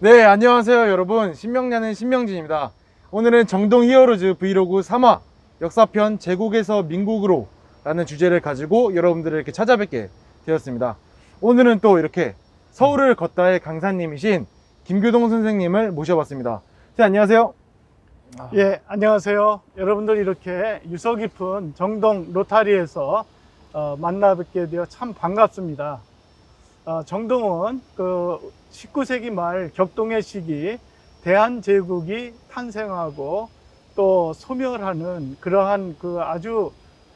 네, 안녕하세요 여러분. 신명나는 신명진입니다. 오늘은 정동 히어로즈 브이로그 3화 역사편 제국에서 민국으로 라는 주제를 가지고 여러분들을 이렇게 찾아뵙게 되었습니다. 오늘은 또 이렇게 서울을 걷다의 강사님이신 김교동 선생님을 모셔봤습니다. 네, 안녕하세요. 예, 안녕하세요. 여러분들 이렇게 유서 깊은 정동 로타리에서 만나 뵙게 되어 참 반갑습니다. 정동은 그 19세기 말 격동의 시기 대한제국이 탄생하고 또 소멸하는 그러한 그 아주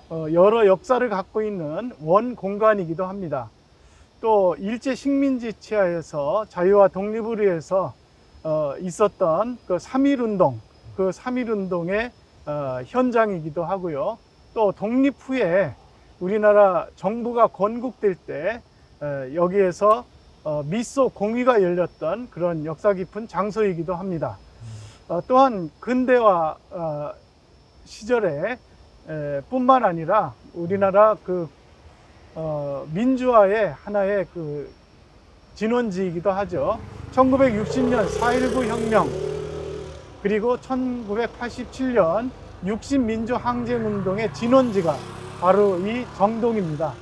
여러 역사를 갖고 있는 원 공간이기도 합니다. 또 일제 식민지 치하에서 자유와 독립을 위해서 있었던 그 3.1운동, 그 3.1운동의 현장이기도 하고요. 또 독립 후에 우리나라 정부가 건국될 때 여기에서 미소 공의가 열렸던 그런 역사 깊은 장소이기도 합니다. 또한 근대화 시절에 뿐만 아니라 우리나라 그 민주화의 하나의 그 진원지이기도 하죠. 1960년 4.19 혁명, 그리고 1987년 60민주항쟁운동의 진원지가 바로 이 정동입니다.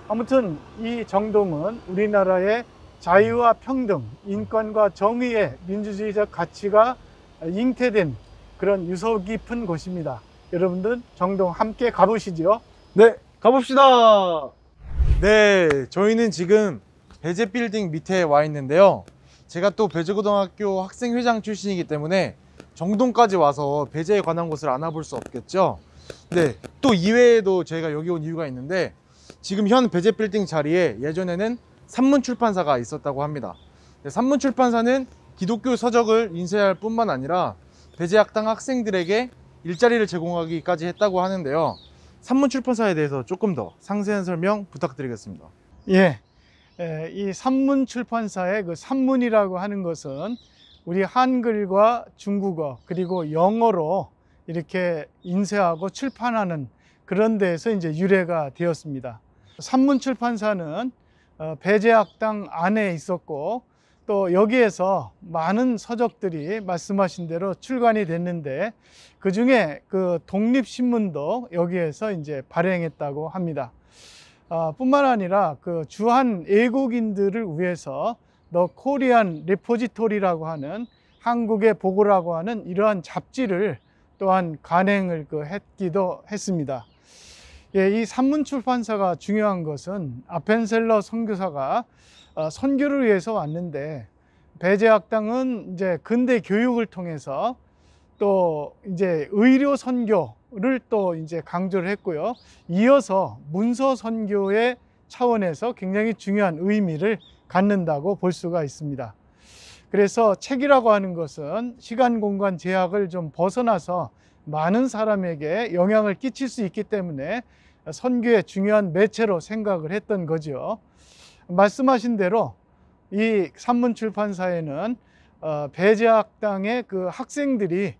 아무튼 이 정동은 우리나라의 자유와 평등, 인권과 정의의 민주주의적 가치가 잉태된 그런 유서 깊은 곳입니다. 여러분들 정동 함께 가보시죠. 네, 가봅시다. 네, 저희는 지금 배재 빌딩 밑에 와 있는데요. 제가 또 배재고등학교 학생회장 출신이기 때문에 정동까지 와서 배재에 관한 곳을 안 와볼 수 없겠죠. 네, 또 이외에도 저희가 여기 온 이유가 있는데, 지금 현 배재 빌딩 자리에 예전에는 산문출판사가 있었다고 합니다. 네, 산문출판사는 기독교 서적을 인쇄할 뿐만 아니라 배재학당 학생들에게 일자리를 제공하기까지 했다고 하는데요. 산문출판사에 대해서 조금 더 상세한 설명 부탁드리겠습니다. 예, 이 산문출판사의 그 산문이라고 하는 것은 우리 한글과 중국어 그리고 영어로 이렇게 인쇄하고 출판하는 그런 데에서 이제 유래가 되었습니다. 산문출판사는 배재학당 안에 있었고, 또 여기에서 많은 서적들이 말씀하신 대로 출간이 됐는데, 그 중에 그 독립신문도 여기에서 이제 발행했다고 합니다. 뿐만 아니라 그 주한 애국인들을 위해서 더 코리안 레포지토리라고 하는 한국의 보고라고 하는 이러한 잡지를 또한 간행을 했기도 했습니다. 예, 이 산문출판사가 중요한 것은 아펜셀러 선교사가 선교를 위해서 왔는데, 배재학당은 이제 근대 교육을 통해서 또 이제 의료 선교를 또 이제 강조를 했고요. 이어서 문서 선교의 차원에서 굉장히 중요한 의미를 갖는다고 볼 수가 있습니다. 그래서 책이라고 하는 것은 시간 공간 제약을 좀 벗어나서 많은 사람에게 영향을 끼칠 수 있기 때문에 선교의 중요한 매체로 생각을 했던 거죠. 말씀하신 대로 이 산문출판사에는 배재학당의 그 학생들이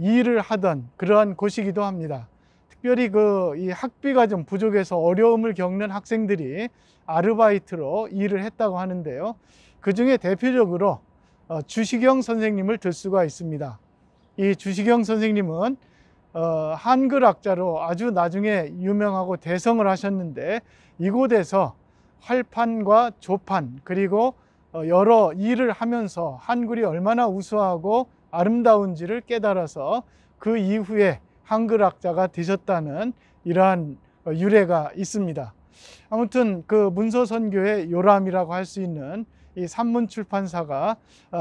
일을 하던 그러한 곳이기도 합니다. 특별히 이 학비가 좀 부족해서 어려움을 겪는 학생들이 아르바이트로 일을 했다고 하는데요. 그 중에 대표적으로 주시경 선생님을 들 수가 있습니다. 이 주시경 선생님은 한글학자로 아주 나중에 유명하고 대성을 하셨는데, 이곳에서 활판과 조판 그리고 여러 일을 하면서 한글이 얼마나 우수하고 아름다운지를 깨달아서 그 이후에 한글학자가 되셨다는 이러한 유래가 있습니다. 아무튼 그 문서선교의 요람이라고 할 수 있는 이 산문출판사가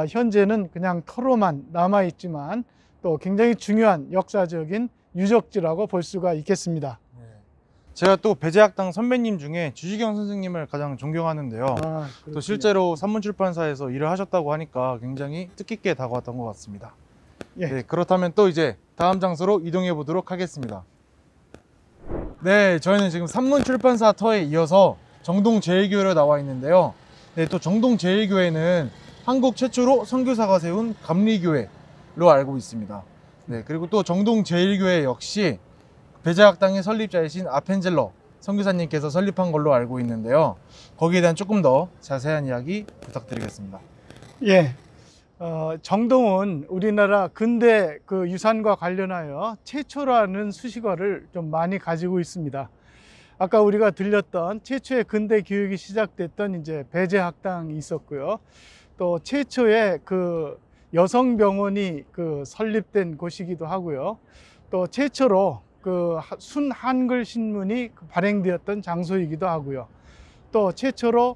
현재는 그냥 터로만 남아있지만 또 굉장히 중요한 역사적인 유적지라고 볼 수가 있겠습니다. 제가 또 배재학당 선배님 중에 주시경 선생님을 가장 존경하는데요. 또 실제로 산문출판사에서 일을 하셨다고 하니까 굉장히 뜻깊게 다가왔던 것 같습니다. 예. 네, 그렇다면 또 이제 다음 장소로 이동해 보도록 하겠습니다. 네, 저희는 지금 산문출판사 터에 이어서 정동제일교회로 나와 있는데요. 네, 또 정동제일교회는 한국 최초로 선교사가 세운 감리교회로 알고 있습니다. 네, 그리고 또 정동제일교회 역시 배재학당의 설립자이신 아펜젤러 선교사님께서 설립한 걸로 알고 있는데요. 거기에 대한 조금 더 자세한 이야기 부탁드리겠습니다. 예, 정동은 우리나라 근대 그 유산과 관련하여 최초라는 수식어를 좀 많이 가지고 있습니다. 아까 우리가 들렸던 최초의 근대 교육이 시작됐던 이제 배제학당이 있었고요. 또 최초의 그 여성병원이 그 설립된 곳이기도 하고요. 또 최초로 그 순한글 신문이 발행되었던 장소이기도 하고요. 또 최초로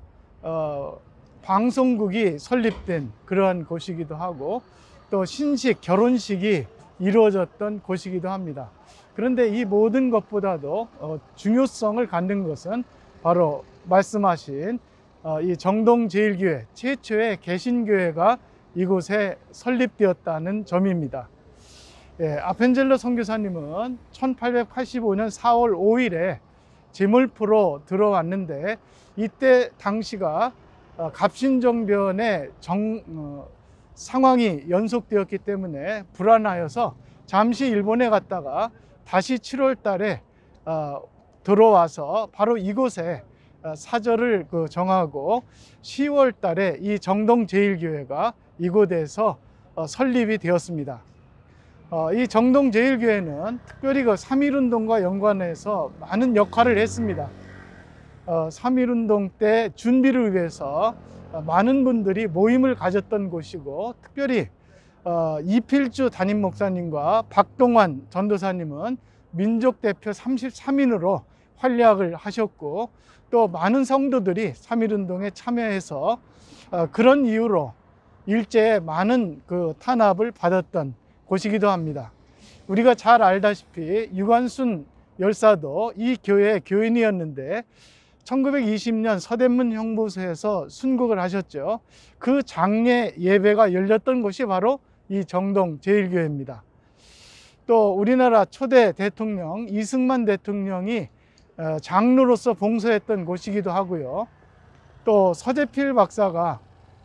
방송국이 설립된 그러한 곳이기도 하고, 또 신식, 결혼식이 이루어졌던 곳이기도 합니다. 그런데 이 모든 것보다도 중요성을 갖는 것은 바로 말씀하신 이 정동제일교회, 최초의 개신교회가 이곳에 설립되었다는 점입니다. 예, 아펜젤러 선교사님은 1885년 4월 5일에 제물포로 들어왔는데, 이때 당시가 갑신정변의 상황이 연속되었기 때문에 불안하여서 잠시 일본에 갔다가 다시 7월 달에 들어와서 바로 이곳에 사절을 정하고 10월 달에 이 정동제일교회가 이곳에서 설립이 되었습니다. 이 정동제일교회는 특별히 그 3.1운동과 연관해서 많은 역할을 했습니다. 3.1운동 때 준비를 위해서 많은 분들이 모임을 가졌던 곳이고, 특별히 이필주 담임 목사님과 박동환 전도사님은 민족대표 33인으로 활약을 하셨고, 또 많은 성도들이 3.1운동에 참여해서 그런 이유로 일제에 많은 그 탄압을 받았던 곳이기도 합니다. 우리가 잘 알다시피 유관순 열사도 이 교회의 교인이었는데 1920년 서대문 형보소에서 순국을 하셨죠. 그 장례 예배가 열렸던 곳이 바로 이 정동제일교회입니다. 또 우리나라 초대 대통령 이승만 대통령이 장로로서 봉사했던 곳이기도 하고요. 또 서재필 박사가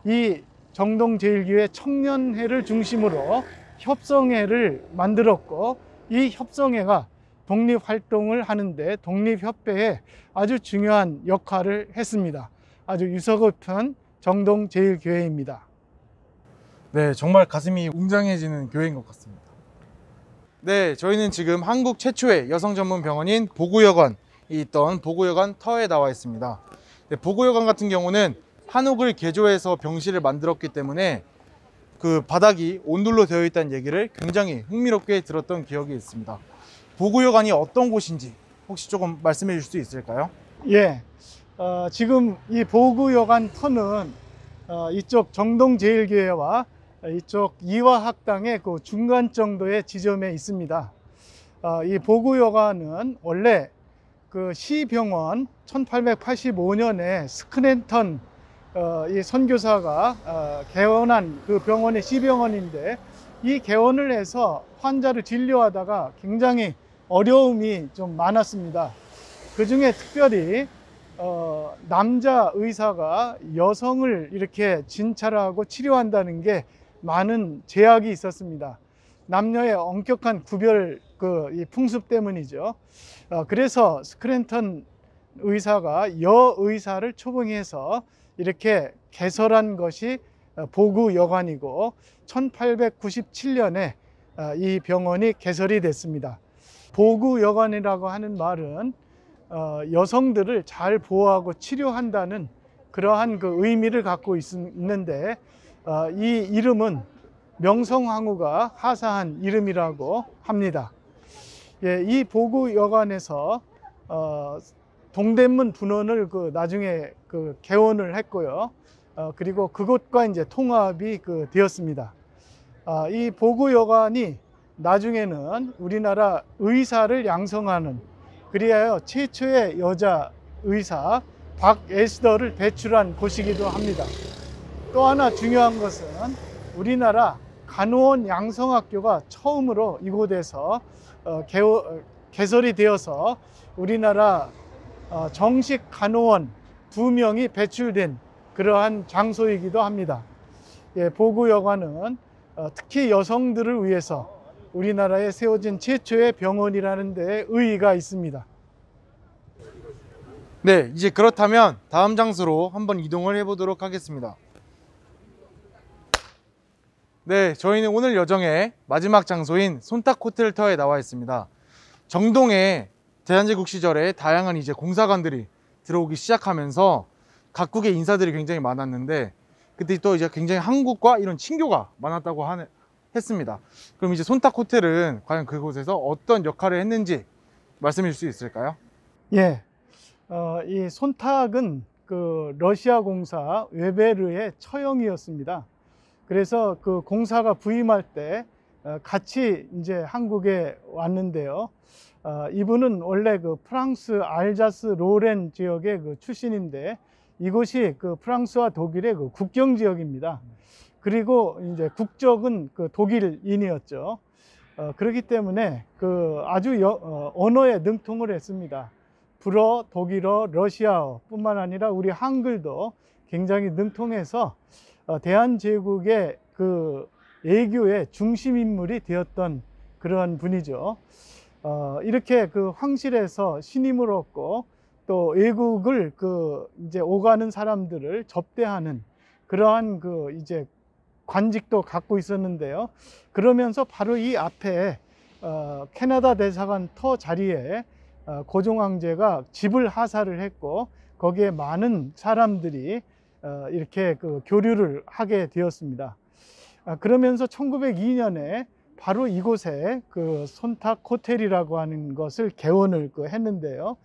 이 정동제일교회 청년회를 중심으로 협성회를 만들었고, 이 협성회가 독립활동을 하는데 독립협회에 아주 중요한 역할을 했습니다. 아주 유서 깊은 정동제일교회입니다. 네, 정말 가슴이 웅장해지는 교회인 것 같습니다. 네, 저희는 지금 한국 최초의 여성 전문 병원인 보구여관이 있던 보구여관 터에 나와 있습니다. 네, 보구여관 같은 경우는 한옥을 개조해서 병실을 만들었기 때문에 그 바닥이 온돌로 되어 있다는 얘기를 굉장히 흥미롭게 들었던 기억이 있습니다. 보구여관이 어떤 곳인지 혹시 조금 말씀해 주실 수 있을까요? 예, 지금 이 보구여관 터는 이쪽 정동제일교회와 이쪽 이화학당의 그 중간 정도의 지점에 있습니다. 이 보구여관은 원래 그 시병원 1885년에 스크랜턴 이 선교사가 개원한 그 병원의 시병원인데, 이 개원을 해서 환자를 진료하다가 굉장히 어려움이 좀 많았습니다. 그 중에 특별히 남자 의사가 여성을 이렇게 진찰하고 치료한다는 게 많은 제약이 있었습니다. 남녀의 엄격한 구별 이 풍습 때문이죠. 그래서 스크랜턴 의사가 여의사를 초빙해서 이렇게 개설한 것이 보구여관이고, 1897년에 이 병원이 개설이 됐습니다. 보구여관이라고 하는 말은 여성들을 잘 보호하고 치료한다는 그러한 그 의미를 갖고 있는데, 이 이름은 명성황후가 하사한 이름이라고 합니다. 예, 이 보구여관에서 동대문 분원을 나중에 개원을 했고요. 그리고 그곳과 이제 통합이 되었습니다. 이 보구여관이 나중에는 우리나라 의사를 양성하는, 그리하여 최초의 여자 의사 박에스더를 배출한 곳이기도 합니다. 또 하나 중요한 것은 우리나라 간호원 양성학교가 처음으로 이곳에서 개설이 되어서 우리나라 정식 간호원 2명이 배출된 그러한 장소이기도 합니다. 예, 보구여관은 특히 여성들을 위해서 우리나라에 세워진 최초의 병원이라는 데 의의가 있습니다. 네, 이제 그렇다면 다음 장소로 한번 이동을 해보도록 하겠습니다. 네, 저희는 오늘 여정의 마지막 장소인 손탁호텔터에 나와 있습니다. 정동에 대한제국 시절에 다양한 이제 공사관들이 들어오기 시작하면서 각국의 인사들이 굉장히 많았는데 그때 또 이제 굉장히 한국과 이런 친교가 많았다고 했습니다. 그럼 이제 손탁호텔은 과연 그곳에서 어떤 역할을 했는지 말씀해 주실 수 있을까요? 예, 이 손탁은 그 러시아 공사 웨베르의 처형이었습니다. 그래서 그 공사가 부임할 때 같이 이제 한국에 왔는데요. 이분은 원래 그 프랑스 알자스 로렌 지역의 그 출신인데 이곳이 그 프랑스와 독일의 그 국경 지역입니다. 그리고 이제 국적은 그 독일인이었죠. 그렇기 때문에 그 아주 언어에 능통을 했습니다. 불어, 독일어, 러시아어 뿐만 아니라 우리 한글도 굉장히 능통해서 대한제국의 그 외교의 중심 인물이 되었던 그러한 분이죠. 이렇게 그 황실에서 신임을 얻고 또 외국을 그 이제 오가는 사람들을 접대하는 그러한 그 이제 관직도 갖고 있었는데요. 그러면서 바로 이 앞에 캐나다 대사관 터 자리에 고종 황제가 집을 하사를 했고 거기에 많은 사람들이 이렇게 그 교류를 하게 되었습니다. 그러면서 1902년에 바로 이곳에 그 손탁 호텔이라고 하는 것을 개원을 했는데요.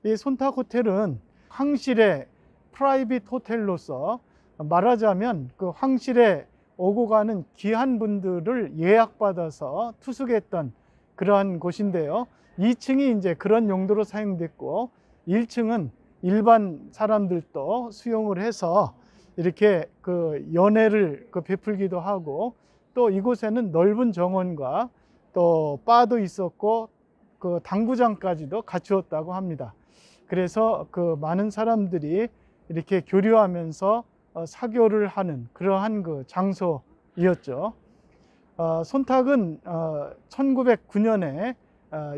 이 손탁 호텔은 황실의 프라이빗 호텔로서 말하자면 그 황실에 오고 가는 귀한 분들을 예약받아서 투숙했던 그러한 곳인데요. 2층이 이제 그런 용도로 사용됐고 1층은 일반 사람들도 수용을 해서 이렇게 그 연회를 베풀기도 하고 또 이곳에는 넓은 정원과 또 바도 있었고 그 당구장까지도 갖추었다고 합니다. 그래서 그 많은 사람들이 이렇게 교류하면서 사교를 하는 그러한 그 장소이었죠. 손탁은 1909년에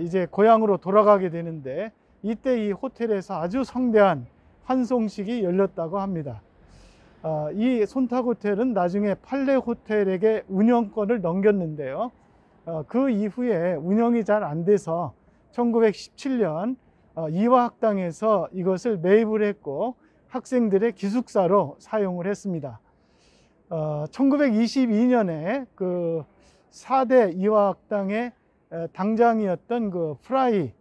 이제 고향으로 돌아가게 되는데 이때 이 호텔에서 아주 성대한 환송식이 열렸다고 합니다. 이 손탁 호텔은 나중에 팔레 호텔에게 운영권을 넘겼는데요. 그 이후에 운영이 잘 안 돼서 1917년 이화학당에서 이것을 매입을 했고 학생들의 기숙사로 사용을 했습니다. 1922년에 그 4대 이화학당의 당장이었던 그 프라이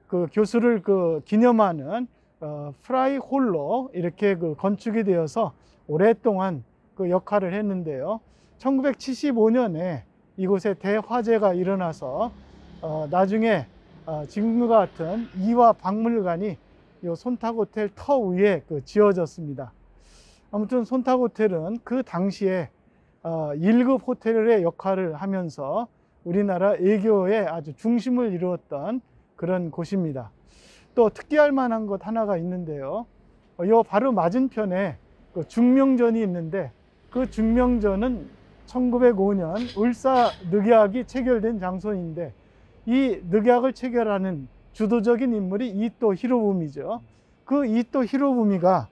그 교수를 그 기념하는 프라이 홀로 이렇게 그 건축이 되어서 오랫동안 그 역할을 했는데요. 1975년에 이곳에 대화재가 일어나서 나중에 지금과 같은 이화 박물관이 이 손탁 호텔 터 위에 그 지어졌습니다. 아무튼 손탁 호텔은 그 당시에 1급 호텔의 역할을 하면서 우리나라 외교의 아주 중심을 이루었던 그런 곳입니다. 또 특기할 만한 것 하나가 있는데요. 요 바로 맞은편에 그 중명전이 있는데 그 중명전은 1905년 울사늑약이 체결된 장소인데 이 늑약을 체결하는 주도적인 인물이 이토 히로부미죠. 그 이토 히로부미가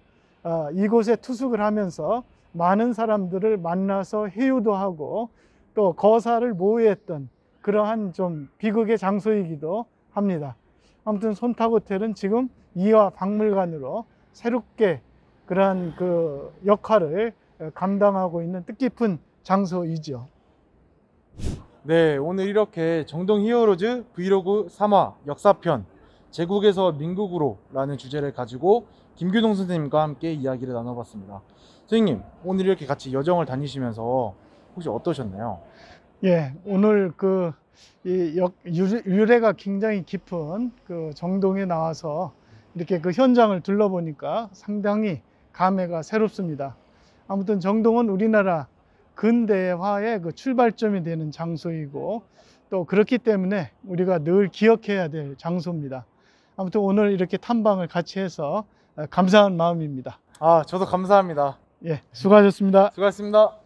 이곳에 투숙을 하면서 많은 사람들을 만나서 회유도 하고 또 거사를 모의했던 그러한 좀 비극의 장소이기도 합니다. 아무튼 손탁 호텔은 지금 이화 박물관으로 새롭게 그러한 그 역할을 감당하고 있는 뜻깊은 장소이죠. 네, 오늘 이렇게 정동 히어로즈 브이로그 3화 역사편 제국에서 민국으로 라는 주제를 가지고 김규동 선생님과 함께 이야기를 나눠봤습니다. 선생님, 오늘 이렇게 같이 여정을 다니시면서 혹시 어떠셨나요? 예, 오늘 그 유래가 굉장히 깊은 그 정동에 나와서 이렇게 그 현장을 둘러보니까 상당히 감회가 새롭습니다. 아무튼 정동은 우리나라 근대화의 그 출발점이 되는 장소이고 또 그렇기 때문에 우리가 늘 기억해야 될 장소입니다. 아무튼 오늘 이렇게 탐방을 같이 해서 감사한 마음입니다. 저도 감사합니다. 예, 수고하셨습니다. 수고하셨습니다.